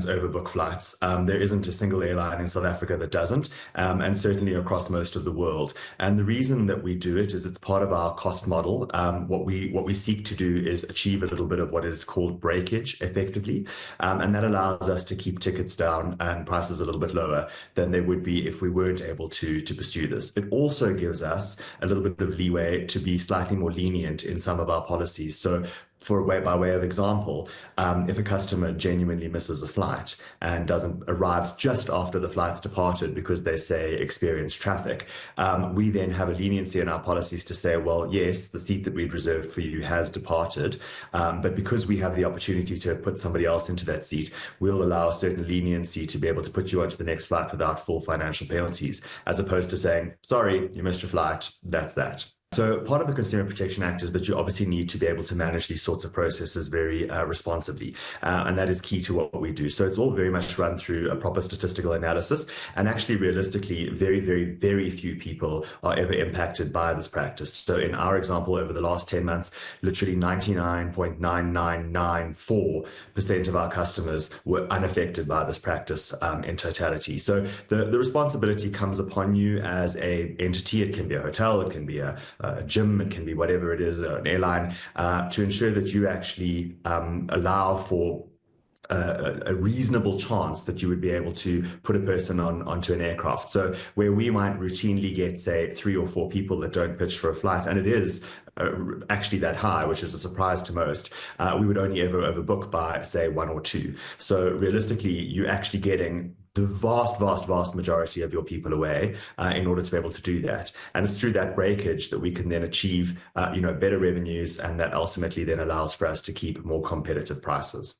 overbook flights. There isn't a single airline in South Africa that doesn't, and certainly across most of the world. And the reason that we do it is it's part of our cost model. What we seek to do is achieve a little bit of what is called breakage, effectively, and that allows us to keep tickets down and prices a little bit lower than they would be if we weren't able to pursue this. It also gives us a little bit of leeway to be slightly more lenient in some of our policies. So by way of example, if a customer genuinely misses a flight and arrives just after the flight's departed because they say experience traffic, we then have a leniency in our policies to say, well, yes, the seat that we'd reserved for you has departed, but because we have the opportunity to have put somebody else into that seat, we'll allow a certain leniency to be able to put you onto the next flight without full financial penalties, as opposed to saying, sorry, you missed your flight, that's that. So part of the Consumer Protection Act is that you obviously need to be able to manage these sorts of processes very responsibly, and that is key to what we do. So it's all very much run through a proper statistical analysis, and actually realistically, very, very, very few people are ever impacted by this practice. So in our example, over the last 10 months, literally 99.9994% of our customers were unaffected by this practice in totality. So the responsibility comes upon you as a entity. It can be a hotel, it can be a gym, it can be whatever it is, an airline, to ensure that you actually allow for a reasonable chance that you would be able to put a person onto an aircraft. So where we might routinely get, say, 3 or 4 people that don't pitch for a flight, and it is actually that high, which is a surprise to most, we would only ever overbook by, say, 1 or 2. So realistically, you're actually getting the vast, vast, vast majority of your people away in order to be able to do that. And it's through that breakage that we can then achieve, better revenues, and that ultimately then allows for us to keep more competitive prices.